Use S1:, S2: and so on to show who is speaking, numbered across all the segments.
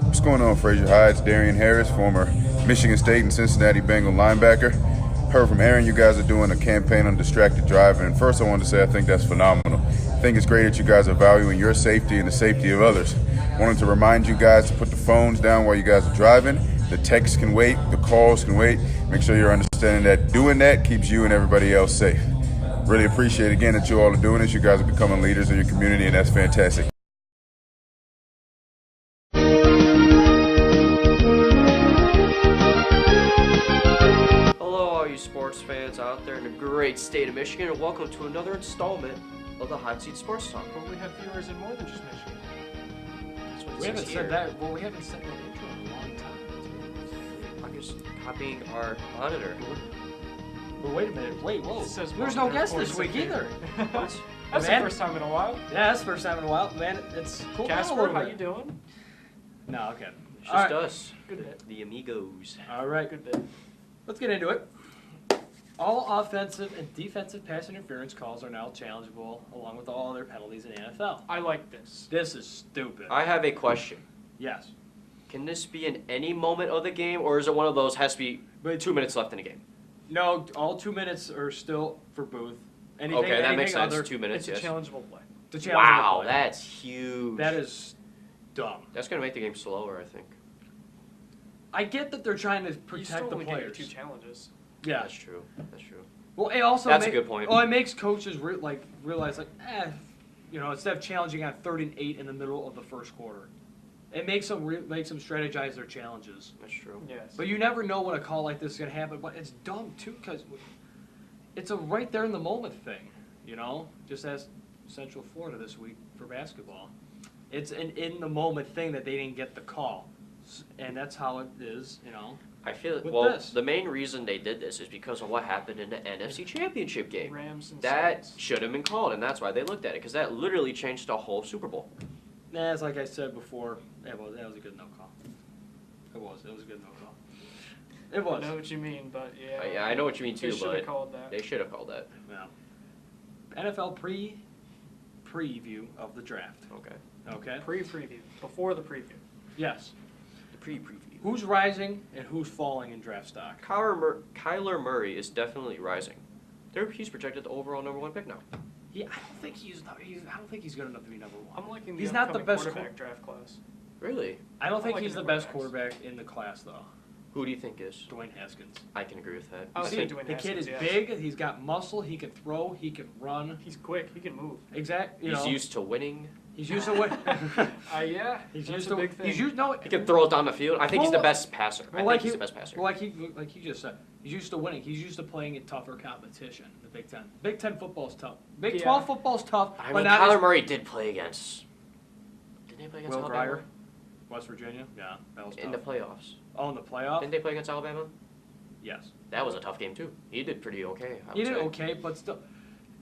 S1: What's going on, Frazier High? It's Darian Harris, former Michigan State and Cincinnati Bengal linebacker. Heard from Aaron you guys are doing a campaign on distracted driving. And first I wanted to say I think that's phenomenal. I think it's great that you guys are valuing your safety and the safety of others. Wanted to remind you guys to put the phones down while you guys are driving. The texts can wait, the calls can wait. Make sure you're understanding that doing that keeps you and everybody else safe. Really appreciate again that you all are doing this. You guys are becoming leaders in your community, and that's fantastic.
S2: Sports fans out there in the great state of Michigan, and welcome to another installment of the Hot Seat Sports Talk.
S3: But we have viewers in more than just Michigan.
S2: That's what
S3: We haven't said that. Well, we haven't said that intro in a long time.
S2: I'm just copying our monitor.
S3: But wait a minute. Wait, whoa.
S4: There's no guest this week either.
S3: That's
S4: Man.
S3: the first time in a while.
S4: Yeah, that's the first time in a while. Man, it's cool.
S3: Casper, how you doing?
S4: No, okay.
S2: It's just
S4: All right.
S2: us,
S3: Good bit.
S2: the amigos.
S4: All right.
S3: Good bit.
S4: Let's get into it. All offensive and defensive pass interference calls are now challengeable, along with all other penalties in the NFL.
S3: I like this.
S4: This is stupid.
S2: I have a question.
S4: Yes.
S2: Can this be in any moment of the game, or is it one of those has to be 2 minutes left in the game?
S4: No, all 2 minutes are still for Booth. Anything,
S2: Okay, that makes sense.
S4: Other,
S2: 2 minutes,
S3: It's
S2: yes.
S3: a challengeable play.
S4: the challenge
S2: Wow,
S4: of the play.
S2: that's huge.
S4: That is dumb.
S2: That's going to make the game slower, I think.
S4: I get that they're trying to
S3: You
S4: protect
S3: still
S4: the
S3: only get
S4: players.
S3: 2 challenges.
S4: Yeah.
S2: That's true. That's true.
S4: Well, it also
S2: That's a good point.
S4: Well, it makes coaches realize instead of challenging on 3rd and 8 in the middle of the first quarter, it makes them strategize their challenges.
S2: That's true.
S3: Yes.
S4: But you never know when a call like this is gonna happen. But it's dumb too, because it's a right there in the moment thing. You know, just as Central Florida this week for basketball, it's an in the moment thing that they didn't get the call, and that's how it is. You know.
S2: I feel
S4: With
S2: well.
S4: this.
S2: The main reason they did this is because of what happened in the NFC Championship game.
S3: Rams and
S2: That
S3: Saints.
S2: should have been called, and that's why they looked at it, because that literally changed the whole Super Bowl.
S4: Nah, it's like I said before. That was a good no call. It was a good no call. It was.
S3: I know what you mean, but yeah.
S2: Yeah, I know what you mean
S3: They
S2: too,
S3: should
S2: but
S3: have called that.
S2: they should have called that.
S4: Yeah. NFL preview of the draft.
S2: Okay.
S4: Okay.
S3: Pre-preview. Before the preview.
S4: Yes.
S2: The pre-preview.
S4: Who's rising and who's falling in draft stock?
S2: Kyler Murray is definitely rising. He's projected the overall #1 pick now.
S4: Yeah, I don't think he's good enough to be number one.
S3: I'm liking the
S4: He's not the
S3: upcoming
S4: best
S3: quarterback draft class.
S2: Really?
S4: I don't think
S3: like
S4: he's
S3: him
S4: the
S3: at
S4: best
S3: quarterbacks.
S4: quarterback in the class though.
S2: Who do you think is?
S4: Dwayne Haskins.
S2: I can agree with that.
S3: I would
S4: See,
S3: say Dwayne
S4: the kid
S3: Haskins,
S4: is
S3: yes.
S4: big. He's got muscle. He can throw. He can run.
S3: He's quick. He can move.
S4: Exactly.
S2: He's used to winning.
S4: He's used to what?
S3: Yeah.
S4: He's
S3: that's
S4: used
S3: a
S4: to.
S3: big thing.
S4: He's used no.
S2: He can throw it down the field. I think he's the
S4: Well,
S2: best passer. I think he's the best passer.
S4: Well, like he just said, he's used to winning. He's used to playing in tougher competition. The Big Ten. Big Ten football's tough. Big
S3: Yeah.
S4: 12 football's tough.
S2: I
S4: but
S2: mean,
S4: not
S2: Kyler
S4: as-
S2: Murray did play against. Didn't they play against
S4: Will
S2: Alabama?
S4: Grier, West Virginia. Yeah, that was tough.
S2: In the playoffs.
S4: Oh, in the playoff.
S2: Didn't they play against Alabama?
S4: Yes.
S2: That was a tough game too. He did pretty okay. I
S4: He
S2: would
S4: did
S2: say.
S4: okay, but still,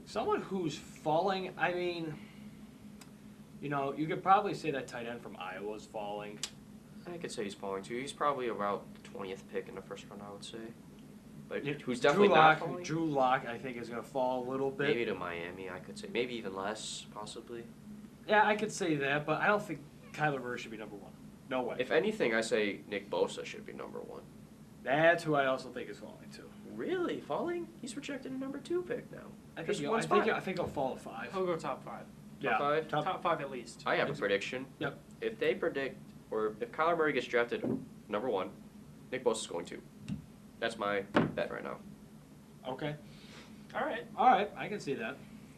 S4: someone who's falling. I mean, you know, you could probably say that tight end from Iowa is falling.
S2: I could say he's falling too. He's probably about the 20th pick in the first round, I would say. But
S4: Yeah,
S2: who's definitely not falling?
S4: Drew Lock, I think, is going to fall a little bit.
S2: Maybe to Miami, I could say. Maybe even less, possibly.
S4: Yeah, I could say that, but I don't think Kyler Murray should be number one. No way.
S2: If anything, I say Nick Bosa should be #1.
S4: That's who I also think is falling too.
S2: Really? Falling? He's projected a #2 pick now.
S4: I
S2: Just
S4: think
S2: one
S4: I
S2: spot.
S4: think he'll fall at 5.
S3: He'll go top 5.
S4: Yeah,
S2: five?
S3: Top 5 at least.
S2: I have a prediction.
S4: Yep.
S2: If they predict, or if Kyler Murray gets drafted #1, Nick Bosa's going to. That's my bet right now.
S4: Okay.
S3: All right.
S4: All right. I can see that.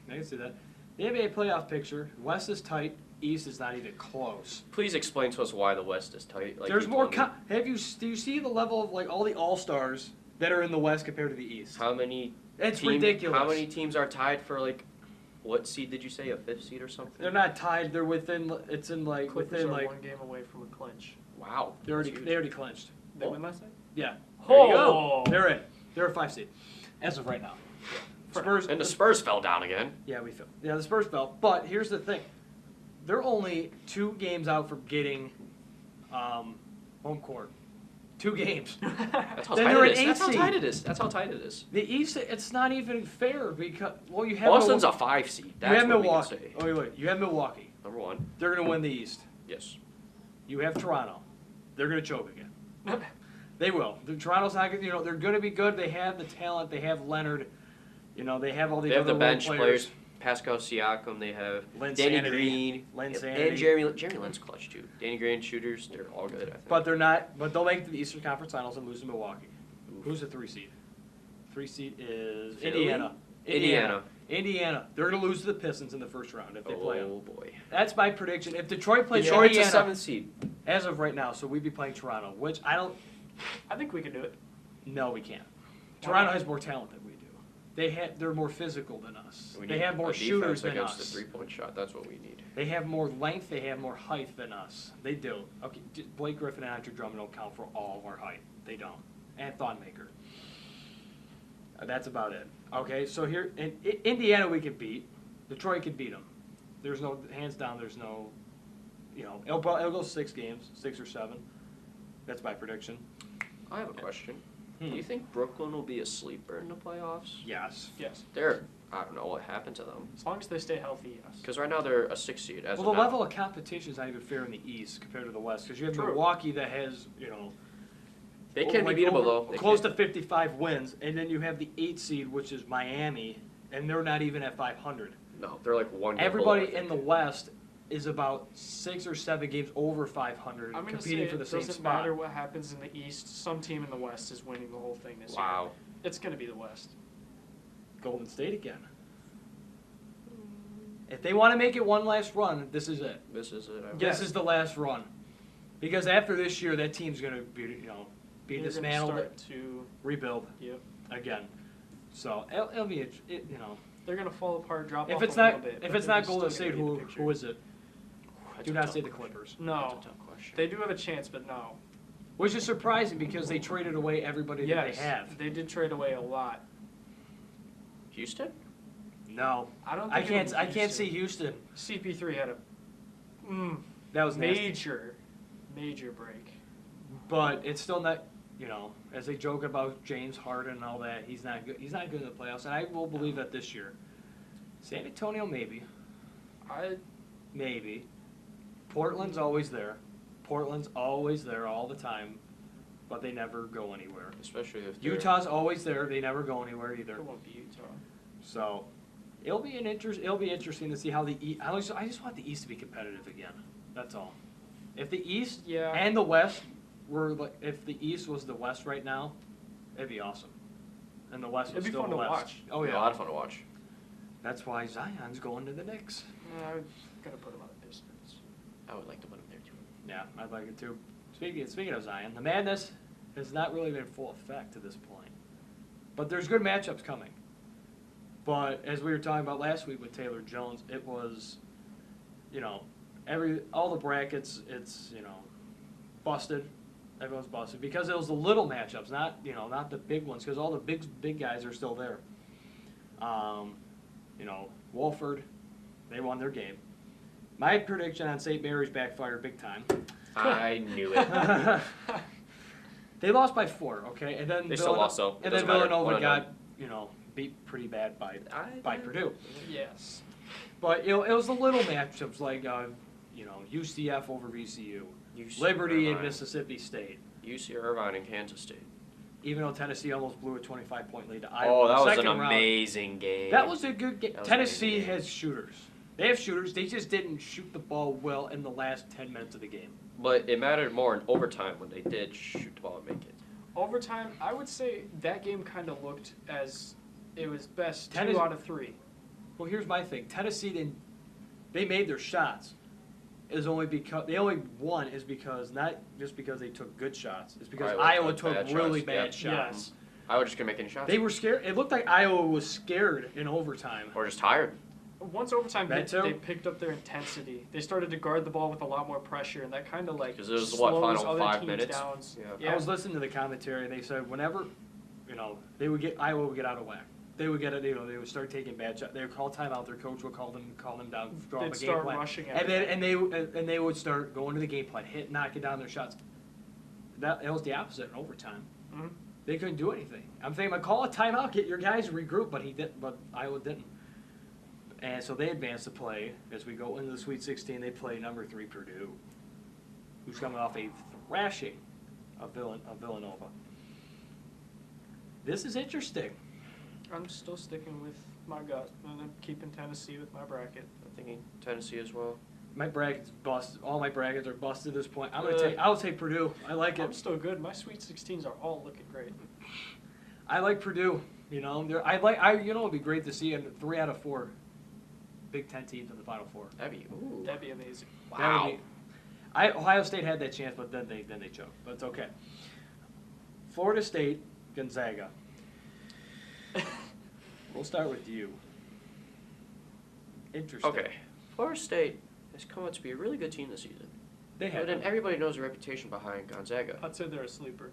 S4: I can see that. The NBA playoff picture: West is tight. East is not even close.
S2: Please explain to us why the West is tight. Like
S4: There's
S2: you
S4: more.
S2: told me.
S4: Do you see the level of like all the All Stars that are in the West compared to the East?
S2: How many?
S4: It's ridiculous.
S2: How many teams are tied for like? What seed did you say? A 5th seed or something?
S4: They're not tied. They're within. It's in like
S3: Clippers
S4: within
S3: are
S4: like.
S3: 1 game away from a clinch.
S2: Wow.
S4: They already
S2: that's huge.
S4: they already clinched.
S3: They win last night?
S4: Yeah.
S2: There you
S3: Oh.
S4: They're in. They're a 5 seed as of right now. Spurs.
S2: And the Spurs fell down again.
S4: Yeah, we fell. Yeah, the Spurs fell. But here's the thing: they're only 2 games out from getting home court. 2 games.
S2: That's how
S4: Then
S2: tight
S4: they're
S2: it
S4: an
S2: is. That's how
S4: 8
S2: tight
S4: seed.
S2: it is. That's how tight it is.
S4: The East, it's not even fair because you have
S2: Boston's a 5 seed.
S4: you
S2: That's
S4: have
S2: what we can
S4: Milwaukee.
S2: say.
S4: Oh wait, you have Milwaukee.
S2: #1.
S4: They're gonna win the East.
S2: Yes.
S4: You have Toronto. they're going to choke again. They will. Toronto's not going to, they're going to be good. They have the talent. They have Leonard. They have all these
S2: They have
S4: other
S2: the bench
S4: role
S2: players. Pascal Siakam. They have Danny Green.
S4: Lynn
S2: Yep,
S4: Sanity.
S2: and Jeremy Lin's clutch too. Danny Green shooters. They're all good, I think.
S4: But they're not. But they'll make the Eastern Conference Finals and lose to Milwaukee. Who's the 3 seed? 3 seed is
S2: Philly?
S4: Indiana. They're going to lose to the Pistons in the first round if they play them.
S2: Oh boy.
S4: That's my prediction. If Detroit plays
S2: Detroit's a
S4: Indiana,
S2: 7th seed.
S4: as of right now, so we'd be playing Toronto, which I don't.
S3: I think we can do it.
S4: No, we can't.
S3: Why
S4: Toronto
S3: not?
S4: has more talent than we do. They're more physical than us.
S2: We
S4: They
S2: need
S4: have more
S2: a
S4: shooters
S2: defense
S4: than
S2: against
S4: us.
S2: the 3-point shot. That's what we need.
S4: They have more length. They have more height than us. They do. Okay, Blake Griffin and Andre Drummond don't count for all of our height. They don't. And Thonmaker. That's about it. Okay, so here in Indiana we can beat. Detroit can beat them. There's no hands down. There's no, it'll go 6 games, 6 or 7. That's my prediction.
S2: I have a question. Do you think Brooklyn will be a sleeper in the playoffs?
S4: Yes.
S3: Yes.
S2: I don't know what happened to them.
S3: As long as they stay healthy, yes.
S2: Because right now they're a 6 seed. As
S4: Well,
S2: of
S4: the
S2: now.
S4: level of competition is not even fair in the East compared to the West, because you have
S3: True.
S4: Milwaukee that has,
S2: They can be beatable though. They
S4: close
S2: can.
S4: to 55 wins, and then you have the 8 seed, which is Miami, and they're not even at 500.
S2: No, they're like 1 game
S4: Everybody
S2: below, I
S4: in the
S2: think.
S4: West is about 6 or 7 games over 500,
S3: I'm going to say
S4: competing for the
S3: it
S4: same
S3: doesn't
S4: spot.
S3: matter what happens in the East. Some team in the West is winning the whole thing this year.
S2: Wow.
S3: It's going to be the West.
S4: Golden State again. If they want to make it one last run, this is it.
S2: This is it.
S4: This is the last run, because after this year, that team's going to be, be
S3: They're gonna
S4: dismantled,
S3: start to,
S4: rebuild
S3: yep.
S4: again. So it'll be,
S3: They're going to fall apart, drop
S4: If
S3: off
S4: it's
S3: a
S4: not
S3: little bit.
S4: if
S3: but
S4: it's
S3: they're
S4: not
S3: still
S4: Golden
S3: gonna
S4: State,
S3: be in the
S4: who
S3: picture.
S4: is it?
S2: That's
S4: Do
S2: a
S4: not
S2: tough
S4: say the
S2: question.
S4: Clippers.
S3: No.
S2: That's a tough question.
S3: They do have a chance, but no.
S4: Which is surprising because they traded away everybody that
S3: Yes,
S4: they have.
S3: they did trade away a lot.
S2: Houston?
S4: No,
S3: I don't.
S4: I
S3: Think
S4: can't. I can't see Houston.
S3: CP3 had a
S4: That was nasty.
S3: major break.
S4: But it's still not. As they joke about James Harden and all that, he's not good. He's not good in the playoffs, and I will believe that this year. San Antonio, maybe. Maybe. Portland's always there. Portland's always there all the time, but they never go anywhere.
S2: Especially if they're-
S4: Utah's always there. They never go anywhere either.
S3: It won't be Utah.
S4: So, it'll be interesting to see how the East. I just want the East to be competitive again. That's all. If the East
S3: Yeah.
S4: and the West were like, if the East was the West right now, it'd be awesome. And the West was
S3: It'd be
S4: still
S3: fun
S4: the
S3: to
S4: West.
S3: watch.
S4: Oh
S2: It'll be
S4: yeah.
S2: a lot of fun to watch.
S4: That's why Zion's going to the Knicks.
S3: I'm gonna put him on the Pistons.
S2: I would like to put him there too.
S4: Yeah, I'd like it too. Speaking of Zion, the madness has not really been in full effect to this point, but there's good matchups coming. But as we were talking about last week with Taylor Jones, it was, all the brackets, it's busted. Everyone's busted because it was the little matchups, not the big ones, because all the big guys are still there. Wolford, they won their game. My prediction on St. Mary's backfired big time.
S2: I knew it.
S4: They lost by 4, okay, and then
S2: They still lost, though. It
S4: And then
S2: doesn't matter.
S4: Villanova
S2: 1-0.
S4: got beat pretty bad by Purdue.
S3: Yes.
S4: But it was the little matchups like UCF over VCU, Liberty and Mississippi State.
S2: UC Irvine and Kansas State.
S4: Even though Tennessee almost blew a 25-point lead to Iowa.
S2: Oh, that was an
S4: second round.
S2: amazing game.
S4: That was a good game.
S2: That was an
S4: Tennessee
S2: amazing game.
S4: has shooters. They have shooters. They just didn't shoot the ball well in the last 10 minutes of the game.
S2: But it mattered more in overtime when they did shoot the ball and make it.
S3: Overtime, I would say that game kind of looked as it was best 2
S4: Tennessee-
S3: out of 3.
S4: Well, here's my thing. Tennessee didn't. They made their shots. Is only because they only won is because not just because they took good shots. It's because Iowa took
S2: bad
S4: really
S2: shots.
S4: bad
S2: Yep.
S4: shots.
S3: Yes.
S2: Iowa just couldn't make any shots.
S4: They were scared. It looked like Iowa was scared in overtime.
S2: Or just tired.
S3: Once overtime
S4: That
S3: hit,
S4: too?
S3: they picked up their intensity. They started to guard the ball with a lot more pressure, and that kind of like
S2: 'Cause it was,
S3: slows
S2: final
S3: other
S2: 5
S3: teams
S2: minutes?
S3: down.
S2: Yeah.
S4: I was listening to the commentary, and they said whenever, Iowa would get out of whack. They would get it. They would start taking bad shots. They would call timeout. Their coach would call them down, draw up
S3: They'd
S4: a game
S3: start
S4: plan,
S3: rushing
S4: and then
S3: everything.
S4: and they would start going to the game plan, knocking down their shots. It was the opposite in overtime.
S3: Mhm.
S4: They couldn't do anything. I'm thinking, call a timeout, get your guys regroup, but Iowa didn't. And so they advanced to play as we go into the Sweet 16. They play number 3 Purdue, who's coming off a thrashing of Villanova. This is interesting.
S3: I'm still sticking with my gut, and I'm keeping Tennessee with my bracket.
S2: I'm thinking Tennessee as well.
S4: My bracket's busted. All my brackets are busted at this point. I'll take Purdue. I like
S3: I'm
S4: it.
S3: still good. My Sweet 16s are all looking great.
S4: I like Purdue. You know, it'd be great to see 3 out of 4 Big Ten teams in the Final Four.
S2: That'd
S3: That'd be amazing.
S4: That would be, Ohio State had that chance, but then they choked. But it's okay. Florida State, Gonzaga. We'll start with you. Interesting.
S2: Okay. Florida State has come out to be a really good team this season.
S4: They have.
S2: But then everybody knows the reputation behind Gonzaga.
S3: I'd say they're a sleeper.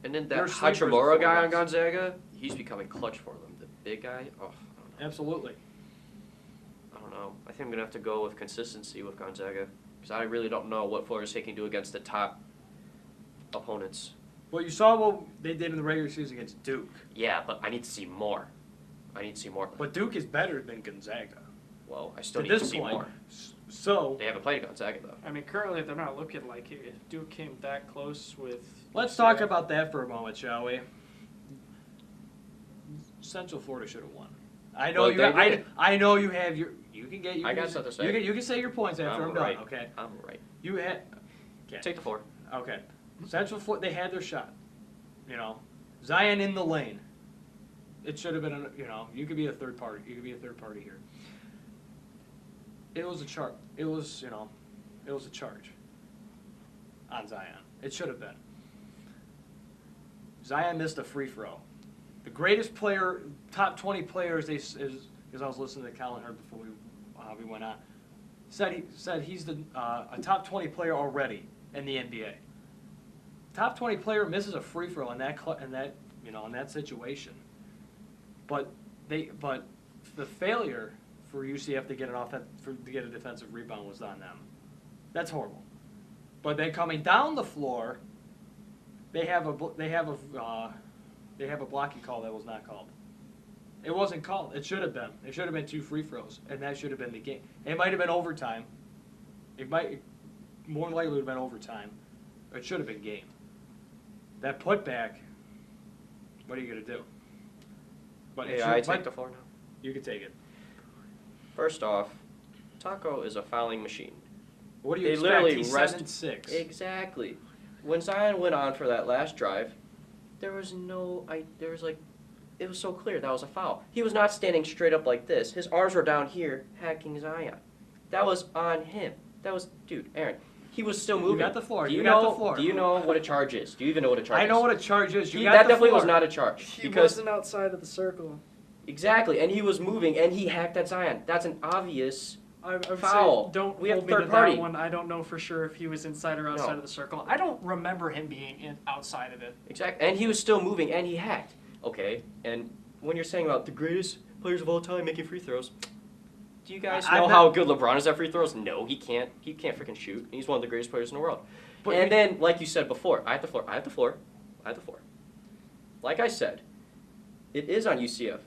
S2: And then
S4: They're
S2: that
S4: sleepers
S2: Hachimura
S4: for
S2: guy
S4: us.
S2: on Gonzaga, he's becoming clutch for them. The big guy, I don't know.
S4: Absolutely.
S2: I don't know. I think I'm going to have to go with consistency with Gonzaga because I really don't know what Florida State can do against the top opponents.
S4: Well, you saw what they did in the regular season against Duke.
S2: Yeah, but I need to see more.
S4: But Duke is better than Gonzaga.
S2: Well, I still
S4: To
S2: need to
S4: this
S2: see
S4: point.
S2: more.
S4: So,
S2: They haven't played Gonzaga, though.
S3: I mean, currently they're not looking like it. If Duke came that close with.
S4: let's talk about that for a moment, shall we? Central Florida should have won. I know
S2: Well,
S4: you.
S2: they did.
S4: I know you have your. You can get.
S2: I got something to say.
S4: You can say your points after I'm
S2: right.
S4: done. Okay.
S2: I'm right.
S4: You had. Okay.
S2: Take the 4.
S4: Okay. Central Florida. They had their shot. You know, Zion in the lane. It should have been. You could be a third party. You could be a third party here. It was a chart. It was a charge on Zion. It should have been. Zion missed a free throw. The greatest player, top 20 players, because I was listening to Colin Hurd before we went on, said he's a top 20 player already in the NBA. Top 20 player misses a free throw in that situation. But the failure for UCF to get a defensive rebound was on them. That's horrible. But then coming down the floor, they have a blocking call that was not called. It wasn't called. It should have been. It should have been 2 free throws, and that should have been the game. It might have been overtime. More likely would have been overtime. It should have been game. That putback. What are you gonna do? But
S2: I take the 4 now.
S4: You can take it.
S2: First off, Taco is a fouling machine.
S4: What do you
S2: They
S4: expect?
S2: literally
S4: He's
S2: rest-
S4: 7'6".
S2: Exactly. When Zion went on for that last drive, it was so clear that was a foul. He was not standing straight up like this. His arms were down here, hacking Zion. That was on him. Dude, Aaron, he was still moving.
S4: You got the floor.
S2: Do
S4: You got the
S2: know?
S4: floor.
S2: Do you know what a charge is? Do you even know what a charge is?
S4: I know what a charge is. You got
S2: That
S4: the
S2: definitely
S4: floor.
S2: was not a charge.
S3: He
S2: because
S3: wasn't outside of the circle.
S2: exactly, and he was moving, and he hacked at Zion. That's an obvious.
S3: I would
S2: Foul.
S3: say don't
S2: We have
S3: hold me to
S2: third party.
S3: that one. I don't know for sure if he was inside or outside
S2: No.
S3: of the circle. I don't remember him being outside of it.
S2: Exactly, and he was still moving, and he hacked. Okay, and when you're saying about the greatest players of all time making free throws, do you guys know how good LeBron is at free throws? No, he can't. He can't freaking shoot. He's one of the greatest players in the world.
S4: But
S2: Then, like you said before, I have the floor. Like I said, it is on UCF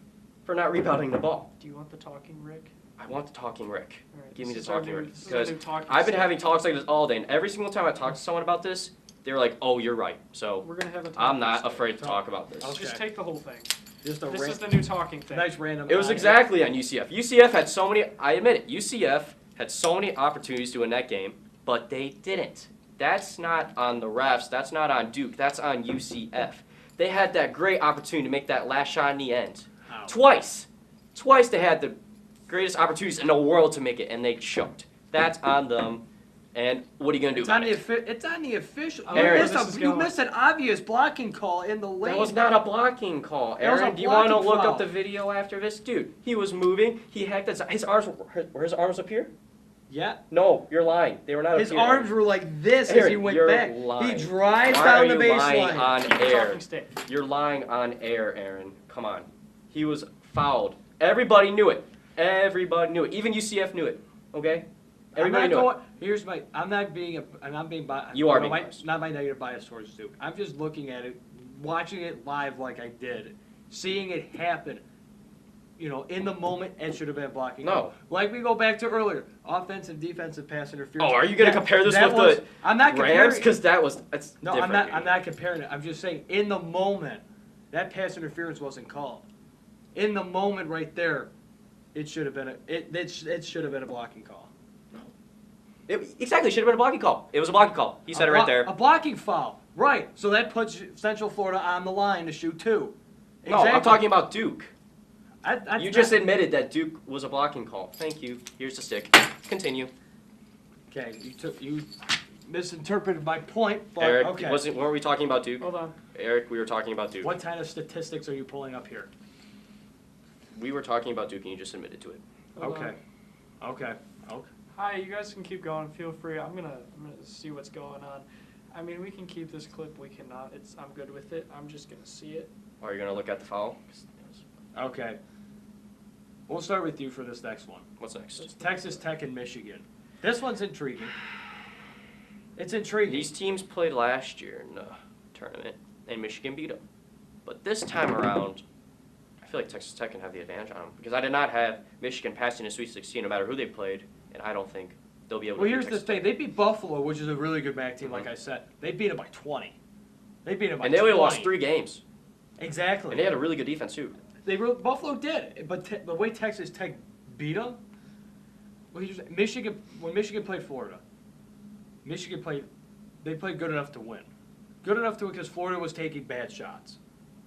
S2: for not rebounding the ball.
S3: Do you want the talking Rick?
S2: I want the talking Rick.
S3: All right,
S2: Give me the
S3: this is our
S2: talking
S3: new-
S2: Rick.
S3: this is our
S2: Because
S3: new talking
S2: I've been
S3: stick.
S2: having talks like this all day, and every single time I talk to someone about this, they're like, "Oh, you're right." So
S3: We're gonna have a talking
S2: I'm not
S3: stick.
S2: afraid to talk about this.
S4: Okay.
S3: Just take the whole thing.
S4: Just a
S3: This
S4: ran-
S3: is the new talking thing.
S4: nice random.
S2: It was exactly on UCF. UCF had so many, I admit it, UCF had so many opportunities to win that game, but they didn't. That's not on the refs. That's not on Duke. That's on UCF. They had that great opportunity to make that last shot in the end.
S4: How?
S2: Twice they had the greatest opportunities in the world to make it, and they choked. That's on them. And what are you going to do
S4: It's
S2: about
S4: on
S2: it?
S4: it's on the official.
S2: Aaron.
S4: You missed an obvious blocking call in the lane.
S2: That was not a blocking call,
S4: That was a
S2: Aaron. Do you want to
S4: blocking
S2: look
S4: foul.
S2: up the video after this? Dude, he was moving. He hacked his arms. Were his arms up here?
S4: Yeah.
S2: No, you're lying. They were not
S4: His
S2: up here.
S4: arms were like this as he
S2: Aaron,
S4: went
S2: you're
S4: back.
S2: lying.
S4: He drives
S2: Why
S4: down
S2: are
S4: the
S2: you lying
S4: baseline.
S2: on
S3: Keep the
S2: air?
S3: talking stick.
S2: You're lying on air, Aaron. Come on. He was fouled. Everybody knew it. Everybody knew it. Even UCF knew it. Okay? Everybody knew it.
S4: Here's my. I'm not being biased.
S2: You are being biased.
S4: Not my negative bias towards Duke. I'm just looking at it, watching it live like I did, seeing it happen. in the moment, it should have been a blocking
S2: No.
S4: call. Like we go back to earlier, offensive, defensive pass interference.
S2: Oh, are you going to compare this with the
S4: I'm not
S2: Rams?
S4: comparing.
S2: Because that's
S4: No,
S2: different.
S4: I'm not comparing it. I'm just saying, in the moment, that pass interference wasn't called. In the moment, right there, it should have been it should have been a blocking call.
S2: Exactly, should have been a blocking call. It was a blocking call. He said it right there.
S4: A blocking foul, right? So that puts Central Florida on the line to shoot 2.
S2: No, I'm talking about Duke. You just admitted that Duke was a blocking call. Thank you. Here's the stick. Continue.
S4: Okay, you misinterpreted my point, but
S2: Eric,
S4: okay.
S2: weren't we talking about Duke?
S3: Hold on.
S2: Eric, we were talking about Duke.
S4: What kind of statistics are you pulling up here?
S2: We were talking about Duke and you just admitted to it.
S3: Hold
S4: Okay.
S3: on.
S4: Okay.
S3: Hi, you guys can keep going. Feel free. I'm gonna see what's going on. I mean, we can keep this clip. We cannot. I'm good with it. I'm just gonna see it.
S2: Are you going to look at the foul?
S4: Okay. We'll start with you for this next one.
S2: What's next?
S4: Texas Tech and Michigan. This one's intriguing. It's intriguing.
S2: These teams played last year in the tournament, and Michigan beat them. But this time around, I feel like Texas Tech can have the advantage on them because I did not have Michigan passing the Sweet 16 no matter who they played, and I don't think they'll be able to
S4: Well,
S2: beat
S4: here's the
S2: Texas
S4: thing.
S2: Tech.
S4: They beat Buffalo, which is a really good MAC team, like
S2: Mhm.
S4: I said. They beat them by 20. They beat them by
S2: And they
S4: 20.
S2: only lost 3 games.
S4: Exactly.
S2: And they had a really good defense, too.
S4: Buffalo did, but the way Texas Tech beat them, Michigan, when Michigan played Florida, they played good enough to win. Good enough to win because Florida was taking bad shots.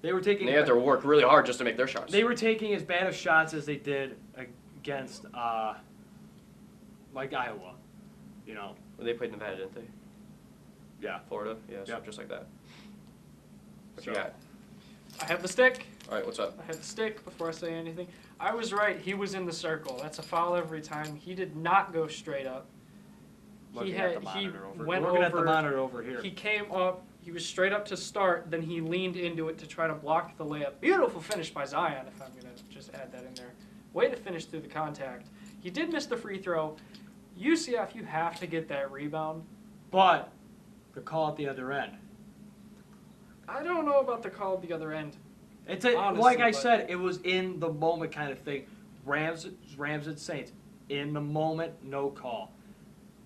S4: They were taking.
S2: And they had to work really hard just to make their shots.
S4: They were taking as bad of shots as they did against, like Iowa,
S2: Well, they played Nevada, didn't they?
S4: Yeah.
S2: Florida? Yeah, so
S4: Yep.
S2: just like that. What
S4: So-
S2: you got?
S3: I have the stick.
S2: All right, what's up?
S3: I have the stick before I say anything. I was right. He was in the circle. That's a foul every time. He did not go straight up.
S4: Looking
S3: He
S4: at
S3: had
S4: the
S3: he
S4: monitor over.
S3: went
S4: Looking
S3: over.
S4: at the monitor over here.
S3: He came up. He was straight up to start. Then he leaned into it to try to block the layup. Beautiful finish by Zion. If I'm gonna just add that in there. Way to finish through the contact. He did miss the free throw. UCF, you have to get that rebound.
S4: But the call at the other end.
S3: I don't know about the call at the other end.
S4: It's
S3: Honestly,
S4: like I
S3: but-
S4: said, it was in the moment kind of thing. Rams and Saints. In the moment, no call.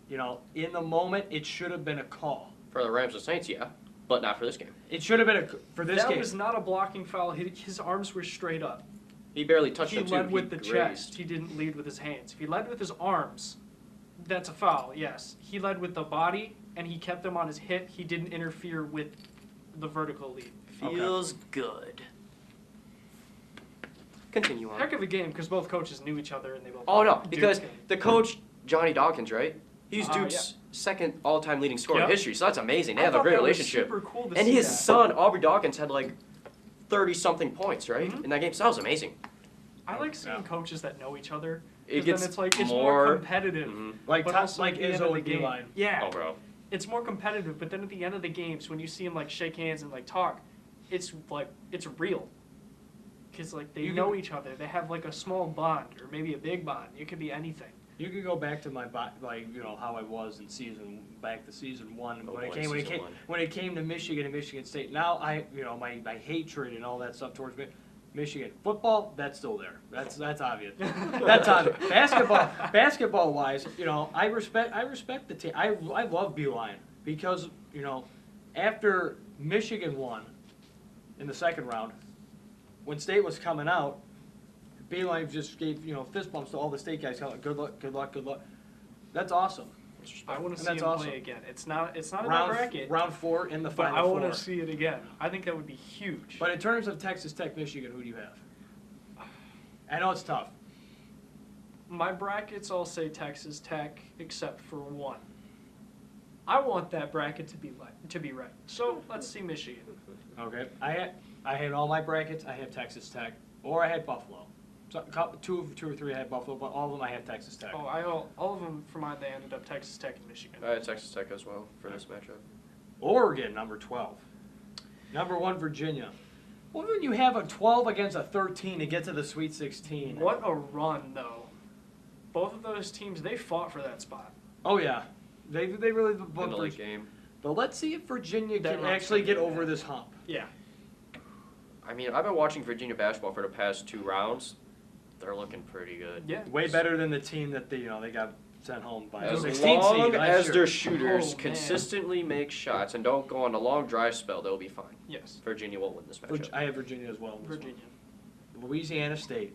S4: In the moment, it should have been a call.
S2: For the Rams and Saints, yeah. But not for this game.
S4: It should have been for this
S3: That
S4: game.
S3: was not a blocking foul. His arms were straight up.
S2: He barely touched
S3: He
S2: him, too.
S3: led with the
S2: grazed.
S3: chest. He didn't lead with his hands. If he led with his arms, that's a foul, yes. He led with the body, and he kept them on his hip. He didn't interfere with the vertical lead.
S2: Feels good. Continue on.
S3: Heck of a game, because both coaches knew each other, and they both.
S2: Oh, no,
S3: Duke's
S2: because
S3: game.
S2: the coach, Johnny Dawkins, right? He's
S3: Yeah.
S2: Duke's second all-time leading scorer in
S3: Yep.
S2: history, so that's amazing. They
S3: I
S2: have a
S3: thought
S2: great
S3: that was
S2: relationship.
S3: super cool to
S2: And
S3: see
S2: his
S3: that.
S2: son, Aubrey Dawkins, had like 30-something points, right?
S3: Mhm.
S2: In that game, so that was amazing.
S3: I like seeing
S4: Yeah.
S3: coaches that know each other.
S2: It
S3: 'cause
S2: gets
S3: then it's more
S2: more
S3: competitive.
S2: Mhm.
S4: like
S3: but
S4: top,
S3: also
S4: like
S3: at the end
S4: Izzo
S3: of the
S4: and
S3: game.
S4: Beeline.
S3: Yeah.
S2: Oh, bro.
S3: It's more competitive, but then at the end of the games, when you see them like shake hands and like talk, it's real. Because like they
S4: You
S3: know
S4: can-
S3: each other, they have like a small bond or maybe a big bond. It could be anything.
S4: You could go back to how I was in season 1
S2: Oh,
S4: when it
S2: boy,
S4: came
S2: season one.
S4: when it came to Michigan and Michigan State. Now my hatred and all that stuff towards Michigan football, that's still there. That's obvious. That's obvious. Basketball wise, I respect the team. I love Beeline because after Michigan won in the second round, when State was coming out, Beeline just gave fist bumps to all the State guys. Good luck, good luck, good luck. That's awesome.
S3: I want
S4: And
S3: to see him
S4: that's awesome.
S3: play again. It's not in that
S4: Round
S3: bracket,
S4: round 4 in the
S3: but
S4: final
S3: I
S4: 4.
S3: want to see it again. I think that would be huge.
S4: But in terms of Texas Tech, Michigan, who do you have? I know it's tough.
S3: My brackets all say Texas Tech except for one. I want that bracket to be right. So let's see Michigan.
S4: Okay. I had all my brackets. I had Texas Tech, or I had Buffalo. So two or three I had Buffalo, but all of them I had Texas Tech.
S3: Oh, all of them for mine they ended up Texas Tech and Michigan.
S2: I had Texas Tech as well for this matchup.
S4: Oregon, number 12. Number 1, Virginia. What when you have a 12 against a 13 to get to the Sweet 16?
S3: What a run though. Both of those teams they fought for that spot.
S4: Oh yeah, they really.
S2: In the late game.
S4: But let's see if Virginia
S3: That
S4: can
S3: run's
S4: actually
S3: gonna
S4: get
S3: be
S4: over
S3: bad.
S4: this hump.
S3: Yeah.
S2: I mean, I've been watching Virginia basketball for the past 2 rounds. They're looking pretty good.
S3: Yeah.
S4: Way better than the team that they got sent home by a
S2: As
S4: 16
S2: long
S4: seed last
S2: as
S4: year.
S2: their shooters
S3: Oh, man.
S2: consistently make shots and don't go on a long dry spell, they'll be fine.
S3: Yes.
S2: Virginia will win this matchup.
S4: I have Virginia as well. in this one.
S3: Virginia.
S4: Louisiana State,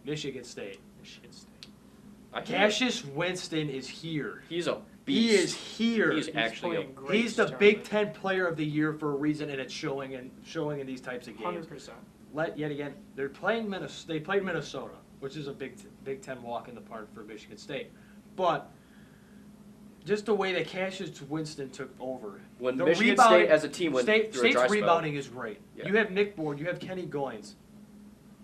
S4: Michigan State.
S3: Michigan State.
S4: Cassius Winston is here.
S2: He's a
S4: He
S2: beast.
S4: is here.
S2: He's actually a
S3: playing great
S4: He's the
S3: this
S4: Big
S3: tournament.
S4: Ten Player of the Year for a reason, and it's showing in these types of games.
S3: 100%.
S4: Yet again, they played Minnesota, which is a Big Ten walk in the park for Michigan State. But just the way that Cassius Winston took over.
S2: When
S4: The
S2: Michigan
S4: rebounding-
S2: State as a team went through a
S4: State's
S2: dry spell.
S4: rebounding is great.
S2: Yeah.
S4: You have Nick Board, you have Kenny Goins,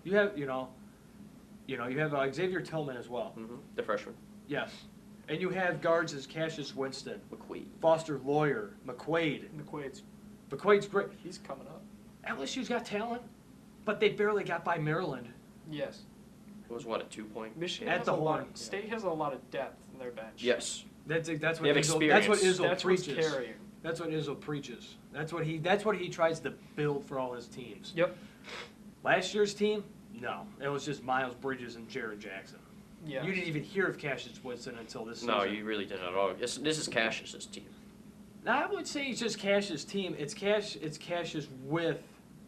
S4: you have you have Xavier Tillman as well.
S2: The freshman.
S4: Yes, and you have guards as Cassius Winston,
S2: McQueen.
S4: Foster Lawyer, McQuaid. McQuaid's great.
S3: He's coming up.
S4: LSU's got talent, but they barely got by Maryland.
S3: Yes.
S2: It was what, a 2-point?
S3: Michigan
S4: At
S3: has
S4: the
S3: a lot.
S4: horn.
S3: State has a lot of depth in their bench.
S2: Yes.
S4: That's what
S2: They have
S4: Izzo, that's what
S2: experience.
S4: Izzo
S3: That's what's
S4: preaches.
S3: carrying.
S4: That's what Izzo preaches. That's what he tries to build for all his teams.
S3: Yep.
S4: Last year's team, no, it was just Miles Bridges and Jared Jackson.
S3: Yeah.
S4: You didn't even hear of Cassius Winston until this
S2: No,
S4: season.
S2: you really didn't at all. This is Cassius's team.
S4: Now, I would say it's just Cassius' team. It's Cassius with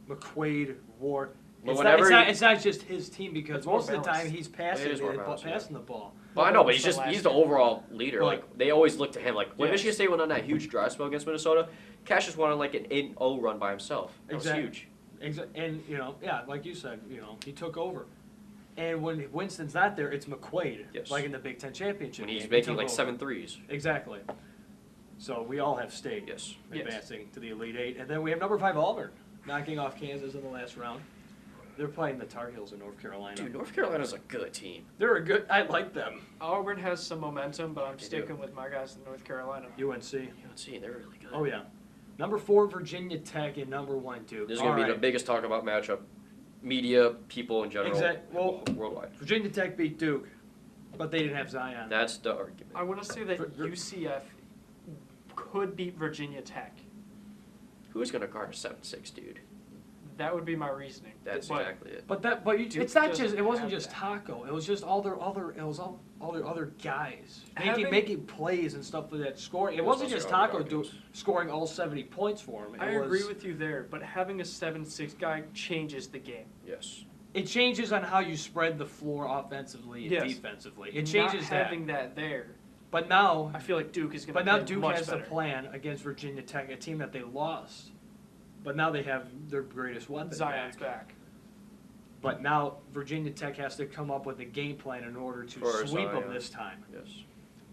S4: McQuaid, Ward.
S2: But
S4: It's not just his team because
S3: It's more
S4: most of the time
S3: balanced.
S4: he's
S2: It is more balanced,
S4: passing the ball.
S2: Well, I know, but
S3: Last
S2: he's the
S3: year.
S2: overall leader.
S4: But-
S2: Like they always look to him. Like when
S3: Yes.
S2: Michigan State went on that huge dry spell against Minnesota, Cassius went on like an 8-0 run by himself. That
S4: Exactly.
S2: was huge.
S4: And like you said, he took over. And when Winston's not there, it's McQuaid,
S2: Yes.
S4: like in the Big Ten championship.
S2: When he's
S4: game. He
S2: making
S4: took
S2: like
S4: over.
S2: 7 threes.
S4: Exactly. So we all have State
S2: Yes.
S3: Yes.
S4: advancing to the Elite Eight, and then we have number 5 Auburn knocking off Kansas in the last round. They're playing the Tar Heels in North Carolina.
S2: Dude, North Carolina's a good team.
S4: They're a good. I like them.
S3: Auburn has some momentum, but I'm
S2: They
S3: sticking
S2: do.
S3: with my guys in North Carolina.
S4: UNC.
S2: UNC, they're really good.
S4: Oh yeah. Number 4 Virginia Tech and number 1 Duke.
S2: This is gonna be
S4: All
S2: the
S4: right.
S2: biggest talk about matchup. Media, people in general,
S4: Well,
S2: worldwide.
S4: Virginia Tech beat Duke, but they didn't have Zion.
S2: That's the argument.
S3: I want to say that
S4: For-
S3: UCF could beat Virginia Tech.
S2: Who's gonna guard a 7'6" dude?
S3: That would be my reasoning.
S2: That's
S3: But
S2: exactly it.
S4: But
S3: Duke
S4: it's not
S3: doesn't
S4: just. It wasn't
S3: have
S4: just
S3: that.
S4: Taco. It was just all their other guys
S3: Having-
S4: making plays and stuff for that scoring. It
S2: It was
S4: wasn't just
S2: also other
S4: Taco
S2: guardians.
S4: scoring all 70 points for him.
S3: I agree with you there, but having a 7'6" guy changes the game.
S2: Yes.
S4: It changes on how you spread the floor offensively and
S3: Yes.
S4: defensively. It changes
S3: Not
S4: that.
S3: having that there,
S4: But now,
S3: I feel like Duke is going to
S4: but
S3: play
S4: now Duke
S3: much
S4: has
S3: better.
S4: the plan against Virginia Tech, a team that they lost. But now they have their greatest weapon
S3: Zion's
S4: back.
S3: back.
S4: But now Virginia Tech has to come up with a game plan in order to
S2: For
S4: sweep them
S2: Zion.
S4: this time.
S2: Yes.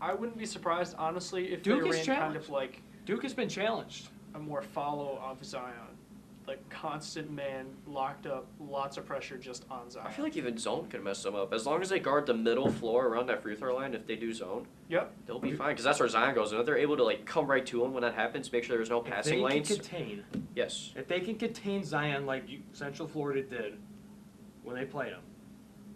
S3: I wouldn't be surprised, honestly, if
S4: Duke
S3: they
S4: is
S3: ran kind
S4: challenged.
S3: of like
S4: Duke has been challenged.
S3: a more follow of Zion. Like constant man, locked up, lots of pressure just on Zion.
S2: I feel like even zone can mess them up. As long as they guard the middle floor around that free throw line, if they do zone,
S3: Yep.
S2: they'll be fine. Because that's where Zion goes. And if they're able to like come right to him when that happens, make sure there's no
S4: If
S2: passing
S4: they
S2: lanes.
S4: can contain,
S2: Yes.
S4: if they can contain Zion like Central Florida did when they played him,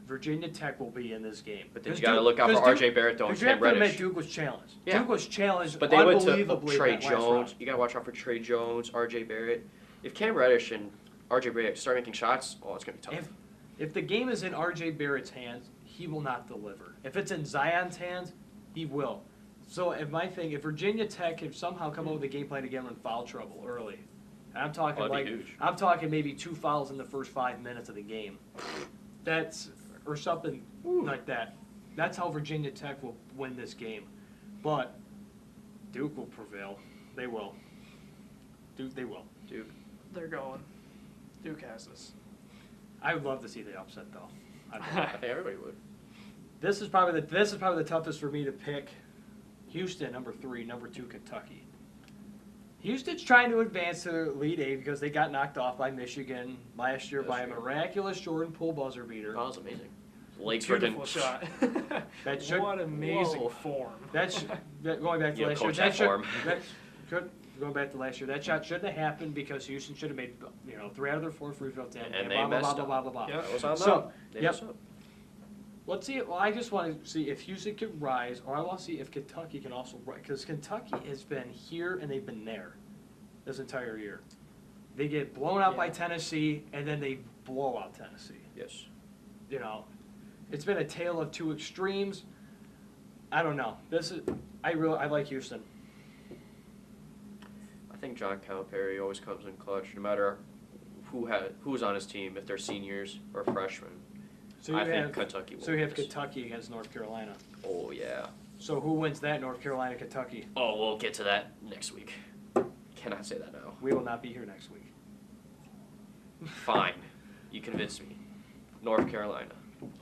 S4: Virginia Tech will be in this game.
S2: But then you
S4: 'Cause
S2: got to
S4: Duke-
S2: look out for
S4: 'cause
S2: R.J.
S4: Duke-
S2: Barrett, though, and
S4: Because you have
S2: Cam
S4: to admit
S2: Reddish.
S4: Duke was challenged.
S2: Yeah.
S4: Duke was challenged
S2: But they went to
S4: unbelievably
S2: Trey
S4: that last
S2: Jones.
S4: round.
S2: You got to watch out for Trey Jones, R.J. Barrett. If Cam Reddish and R.J. Barrett start making shots, oh, it's going to be tough.
S4: If the game is in R.J. Barrett's hands, he will not deliver. If it's in Zion's hands, he will. So if Virginia Tech can somehow come up with a game plan to get them in foul trouble early, and I'm talking
S2: that'd be huge.
S4: I'm talking maybe 2 fouls in the first 5 minutes of the game. Or something like that. That's how Virginia Tech will win this game. But Duke will prevail. They will. They will.
S2: Duke.
S3: They're going. Duke has this.
S4: I would love to see the upset though. I'd love it.
S2: I think everybody would.
S4: This is probably the toughest for me to pick. Houston, number 3, number 2, Kentucky. Houston's trying to advance to the Elite Eight because they got knocked off by Michigan last year by a miraculous Jordan Poole buzzer beater.
S2: Oh, that was amazing. Legs
S3: Beautiful
S2: freaking
S3: shot.
S4: That should-
S3: What amazing
S2: Whoa.
S3: form.
S4: Going back to
S2: Yeah,
S4: last year.
S2: coach that form.
S4: Going back to last year, that shot shouldn't have happened because Houston should have made 3 out of their 4 free throw attempts.
S2: And they
S4: blah, blah,
S2: messed
S4: blah,
S2: up.
S4: blah, blah, blah,
S3: Yep.
S2: That was on
S4: So,
S2: them. They
S4: yep.
S2: messed up.
S4: Let's see. Well, I just want to see if Houston can rise, or I want to see if Kentucky can also rise. Because Kentucky has been here and they've been there this entire year. They get blown out by
S3: Yeah.
S4: Tennessee, and then they blow out Tennessee.
S2: Yes.
S4: It's been a tale of two extremes. I don't know. I like Houston.
S2: I think John Calipari always comes in clutch, no matter who's on his team, if they're seniors or freshmen.
S4: So
S2: I think Kentucky will.
S4: So you have
S2: lose.
S4: Kentucky against North Carolina.
S2: Oh yeah.
S4: So who wins that, North Carolina, Kentucky?
S2: Oh, we'll get to that next week. Cannot say that now.
S4: We will not be here next week.
S2: Fine. You convinced me. North Carolina.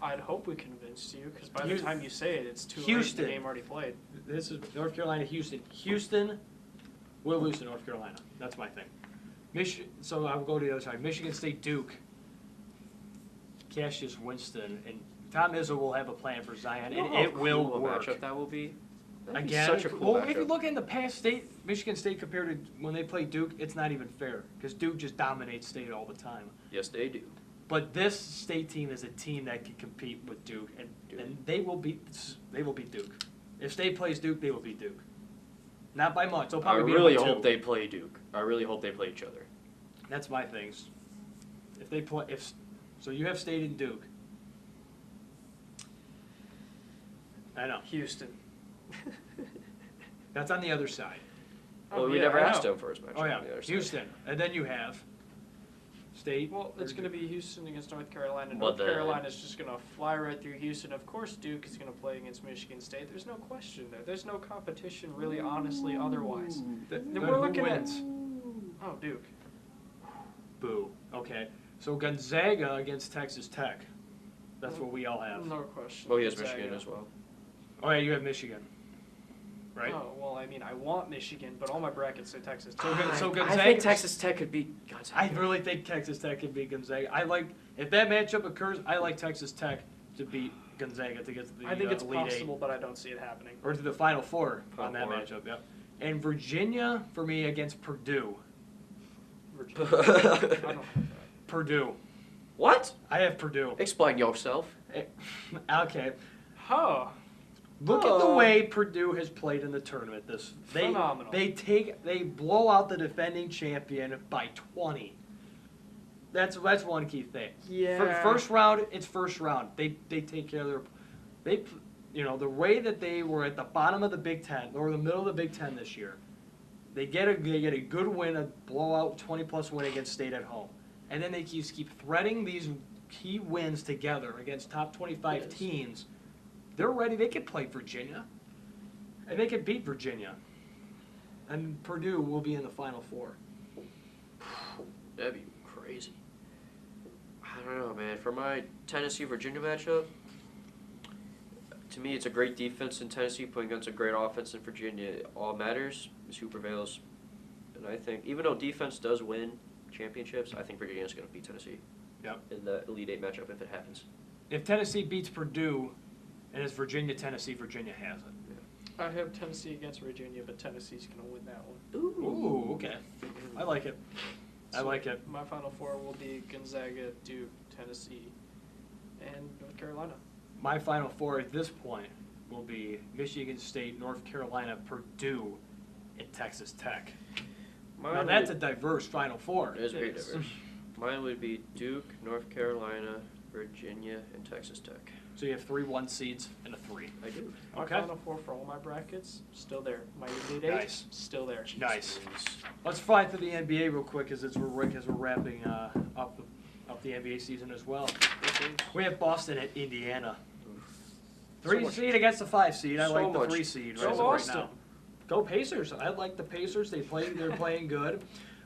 S3: I'd hope we convinced you, because by the
S4: Houston-
S3: time you say it, it's too
S4: Houston.
S3: late. The game already played.
S4: This is North Carolina, Houston. Houston will lose to North Carolina. That's my thing. So I'll go to the other side. Michigan State, Duke. Cassius Winston and Tom Izzo will have a plan for Zion, and it will
S2: Cool
S4: work.
S2: matchup that will be. That'd be
S4: Again,
S2: such a cool
S4: well,
S2: matchup.
S4: if you look in the past, Michigan State compared to when they play Duke, it's not even fair because Duke just dominates State all the time.
S2: Yes, they do.
S4: But this State team is a team that can compete with Duke, and they will beat Duke. If State plays Duke, they will beat Duke. Not by much. They'll
S2: I
S4: probably beat
S2: really
S4: them by
S2: hope
S4: 2.
S2: they play Duke. I really hope they play each other.
S4: That's my things. If they play, so you have State and Duke. I know.
S3: Houston.
S4: That's on the other side.
S2: Well, we
S3: yeah,
S2: never
S3: I
S2: asked
S3: know.
S2: him for his matchup.
S4: Oh yeah,
S2: on the other side.
S4: Houston, and then you have State.
S3: Well, it's going to be Houston against North Carolina.
S2: But
S3: North
S2: then-
S3: Carolina's just going to fly right through Houston. Of course, Duke is going to play against Michigan State. There's no question there. There's no competition, really, honestly, otherwise.
S4: Then
S3: we're looking at-
S4: wins.
S3: Oh, Duke.
S4: Boo. Okay. So Gonzaga against Texas Tech. That's what we all have.
S3: No question.
S2: Well, he has
S3: Gonzaga.
S2: Michigan as well.
S4: Oh yeah, you have Michigan. Right?
S3: Oh, well, I mean, I want Michigan, but all my brackets say Texas.
S4: So
S2: I
S4: Gonzaga.
S2: think Texas Tech could beat Gonzaga.
S4: I really think Texas Tech can beat Gonzaga. If that matchup occurs, I like Texas Tech to beat Gonzaga to get to the
S3: I think it's
S4: Elite
S3: possible,
S4: Eight
S3: but I don't see it happening.
S4: or to the Final Four on that
S2: Final
S4: matchup. Yep. And Virginia for me against Purdue.
S3: Virginia. I don't have that.
S4: Purdue.
S2: What?
S4: I have Purdue.
S2: Explain yourself.
S4: Okay.
S3: Huh.
S4: Look at the way Purdue has played in the tournament.
S3: Phenomenal.
S4: They blow out the defending champion by 20. That's one key thing.
S3: Yeah.
S4: First round, it's first round. They take care of the way that they were at the bottom of the Big Ten or the middle of the Big Ten this year. They get a good win, a blowout 20+ win against State at home, and then they keep threading these key wins together against top 25
S3: Yes.
S4: teams. They're ready. They can play Virginia, and they can beat Virginia, and Purdue will be in the Final Four.
S2: That'd be crazy. I don't know, man. For my Tennessee-Virginia matchup, to me, it's a great defense in Tennessee playing against a great offense in Virginia. All matters is who prevails. And I think, even though defense does win championships, I think Virginia's going to beat Tennessee.
S4: Yep.
S2: In the Elite Eight matchup if it happens.
S4: If Tennessee beats Purdue, and it's Virginia, Tennessee, Virginia has it.
S3: I have Tennessee against Virginia, but Tennessee's going to win that one.
S4: Ooh, okay. I like it. I like it.
S3: My Final Four will be Gonzaga, Duke, Tennessee, and North Carolina.
S4: My Final Four at this point will be Michigan State, North Carolina, Purdue, and Texas Tech. Now that's a diverse Final Four.
S2: It is very
S3: It is.
S2: diverse. Mine would be Duke, North Carolina, Virginia, and Texas Tech.
S4: So you have 3 1 seeds and a 3.
S2: I do.
S3: My
S4: Okay.
S3: Final Four for all my brackets, still there. My Elite Eight,
S4: Nice.
S3: still there.
S4: Nice. Let's fly through the NBA real quick as we're wrapping up the NBA season as well. We have Boston at Indiana. 3
S2: much-
S4: seed against the 5 seed. I
S2: so
S4: like the
S2: much-
S4: 3 seed
S3: so
S4: right
S3: Boston.
S4: now. Go Pacers. I like the Pacers. They're playing good.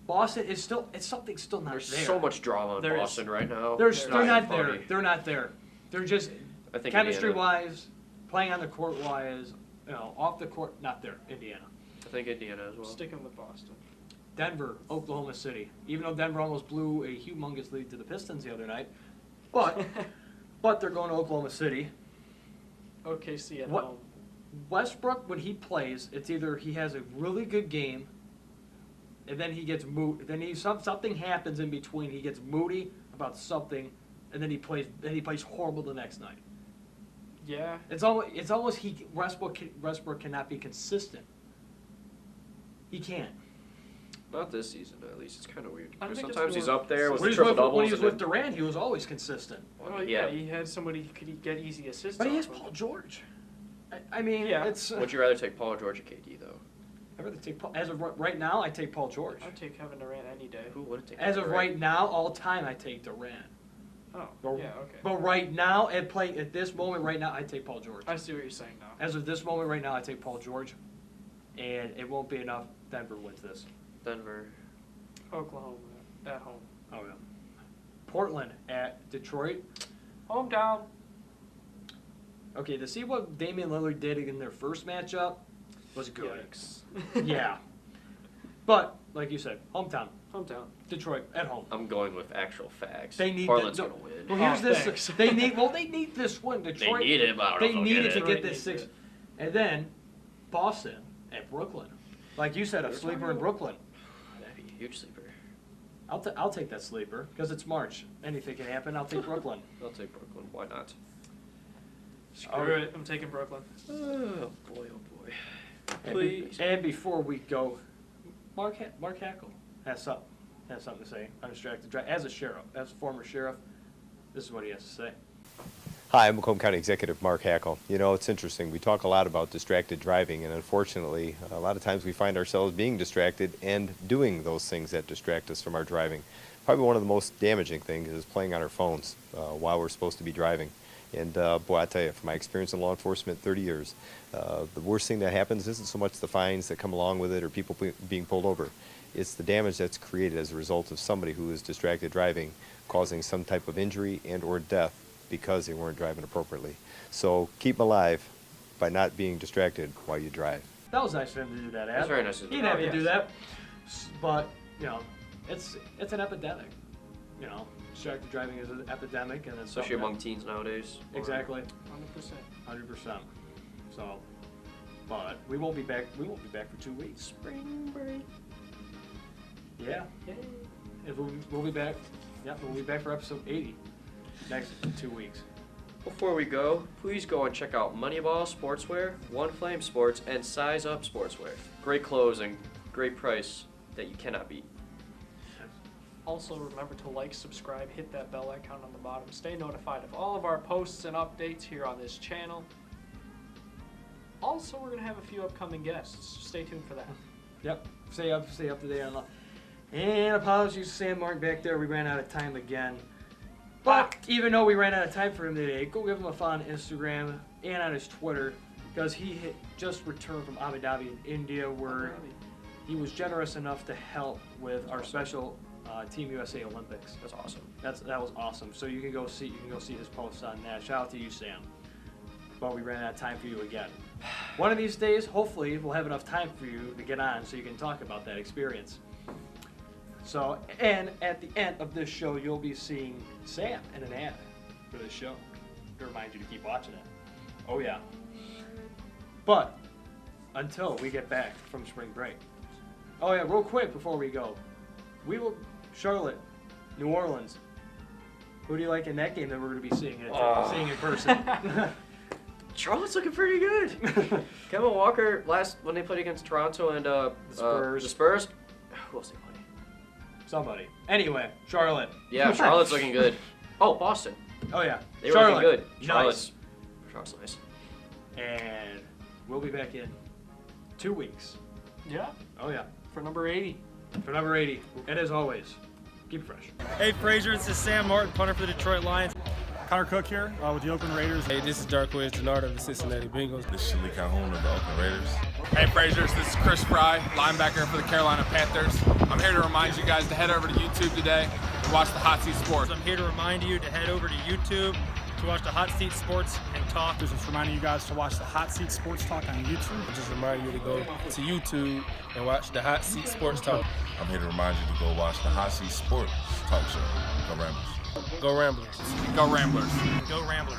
S4: Boston is something's still not
S2: There's
S4: there.
S2: so much drama in
S3: There is.
S2: Boston right now.
S4: They're
S2: It's
S4: not
S2: funny.
S4: there. They're not there. They're just
S2: I think
S4: chemistry
S2: Indiana,
S4: wise, playing on the court wise, off the court, not there. Indiana.
S2: I think Indiana as well.
S3: Sticking with Boston.
S4: Denver, Oklahoma City. Even though Denver almost blew a humongous lead to the Pistons the other night, but they're going to Oklahoma City.
S3: OKC at
S4: What-
S3: home.
S4: Westbrook, when he plays, it's either he has a really good game, and then he gets moody. Then something happens in between. He gets moody about something, and then he plays horrible the next night.
S3: Yeah.
S4: It's almost Westbrook cannot be consistent. He can't.
S2: Not this season, at least. It's kind of weird.
S3: I think it's
S2: Sometimes he's
S3: more
S2: up there with
S4: When
S2: the
S4: he was
S2: triple
S4: with,
S2: doubles.
S4: when he was
S2: and
S4: with
S2: then-
S4: Durant, he was always consistent.
S3: Oh, yeah, he had somebody who could get easy assists.
S4: But he
S3: off
S4: has
S3: of.
S4: Paul George. I mean,
S3: Yeah.
S4: it's.
S2: Would you rather take Paul George or KD, though?
S4: I'd rather take Paul. As of right now, I take Paul George.
S3: I'd take Kevin Durant any day.
S2: Who would take
S4: As of
S2: Durant?
S4: right now, all time, I take Durant.
S3: Oh,
S4: But,
S3: yeah, okay.
S4: But right now, at this moment, right now, I take Paul George.
S3: I see what you're saying now.
S4: As of this moment, right now, I take Paul George, and it won't be enough. Denver wins this.
S2: Denver.
S3: Oklahoma at home.
S4: Oh yeah. Portland at Detroit.
S3: Hometown.
S4: Okay, to see what Damian Lillard did in their first matchup was good.
S3: Yikes.
S4: Yeah. But like you said, hometown.
S3: Hometown.
S4: Detroit at home.
S2: I'm going with actual facts.
S4: They need
S2: Portland's
S4: the-
S2: going to win.
S4: Well, here's
S3: Oh,
S4: this.
S3: thanks.
S4: They need this win. Detroit.
S2: They need it, but I don't
S4: They
S2: know if they'll
S4: needed
S2: get
S4: to
S2: it.
S4: get
S3: Detroit
S4: this
S3: needs
S4: 6,
S3: it.
S4: and then Boston at Brooklyn. Like you said, a sleeper in Brooklyn.
S2: That'd be a huge sleeper.
S4: I'll take that sleeper because it's March. Anything can happen. I'll take Brooklyn.
S2: I'll take Brooklyn. Why not?
S3: Screw it. I'm taking Brooklyn.
S2: Oh boy, oh boy.
S4: And
S2: Please.
S4: And before we go, Mark Hackle has something to say. Undistracted drive as a sheriff, as a former sheriff. This is what he has to say.
S5: Hi, I'm Macomb County Executive Mark Hackle. You know, it's interesting. We talk a lot about distracted driving, and unfortunately, a lot of times we find ourselves being distracted and doing those things that distract us from our driving. Probably one of the most damaging things is playing on our phones while we're supposed to be driving. And boy, I tell you, from my experience in law enforcement, 30 years, the worst thing that happens isn't so much the fines that come along with it or people being pulled over. It's the damage that's created as a result of somebody who is distracted driving, causing some type of injury and or death because they weren't driving appropriately. So keep them alive by not being distracted while you drive.
S4: That was nice for him to do that. Ad.
S2: That's very nice of
S4: He
S2: him.
S4: didn't have
S3: Oh,
S4: to do
S3: yes.
S4: that, but you know, it's an epidemic. You know, distracted driving is an epidemic, and it's
S2: Especially
S4: something
S2: among teens nowadays.
S4: that, exactly
S3: 100%.
S4: 100%. So, but we won't be back. We won't be back for 2 weeks.
S2: Spring break.
S4: Yeah.
S3: Yay.
S4: If we'll be back. Yeah, we'll be back for episode 80 next 2 weeks.
S2: Before we go, please go and check out Moneyball Sportswear, One Flame Sports, and Size Up Sportswear. Great clothes and great price that you cannot beat.
S3: Also, remember to like, subscribe, hit that bell icon on the bottom. Stay notified of all of our posts and updates here on this channel. Also, we're going to have a few upcoming guests. Stay tuned for that.
S4: Yep. Stay up to date on. And apologies to Sam Martin back there. We ran out of time again. But even though we ran out of time for him today, go give him a follow on Instagram and on his Twitter because he just returned from Abu Dhabi in India, where he was generous enough to help with our special Team USA Olympics.
S2: That's awesome.
S4: That was awesome. So you can go see his posts on that. Shout out to you, Sam. But we ran out of time for you again. One of these days, hopefully, we'll have enough time for you to get on so you can talk about that experience. So, and at the end of this show, you'll be seeing Sam in an ad for this show to remind you to keep watching it. Oh, yeah. But until we get back from spring break. Oh, yeah, real quick before we go. Charlotte, New Orleans. Who do you like in that game that we're going to be seeing in person?
S2: Charlotte's looking pretty good. Kevin Walker, when they played against Toronto and the Spurs, who else they played?
S4: Somebody. Anyway, Charlotte.
S2: Yeah, Charlotte's looking good. Oh, Boston.
S4: Oh, yeah.
S2: They were
S4: Charlotte.
S2: looking good.
S4: Nice.
S2: Charlotte's nice.
S4: And we'll be back in 2 weeks.
S3: Yeah,
S4: Oh, yeah.
S3: for number 80.
S4: For number 80. And as always, keep it fresh.
S6: Hey Frazier, this is Sam Martin, punter for the Detroit Lions. Connor Cook here with the Oakland Raiders.
S7: Hey, this is Darquez Gennard of the Cincinnati Bengals.
S8: This is Shalik Calhoun of the Oakland Raiders.
S9: Hey Fraziers, this is Chris Fry, linebacker for the Carolina Panthers. I'm here to remind you guys to head over to YouTube today and watch the Hot Seat Sports.
S6: I'm here to remind you to head over to YouTube to watch the Hot Seat Sports and Talk.
S10: Just reminding you guys to watch the Hot Seat Sports Talk on YouTube.
S7: I just remind you to go to YouTube and watch the Hot Seat Sports Talk.
S8: I'm here to remind you to go watch the Hot Seat Sports Talk Show. Go Ramblers.
S7: Go Ramblers.
S9: Go Ramblers.
S6: Go Ramblers.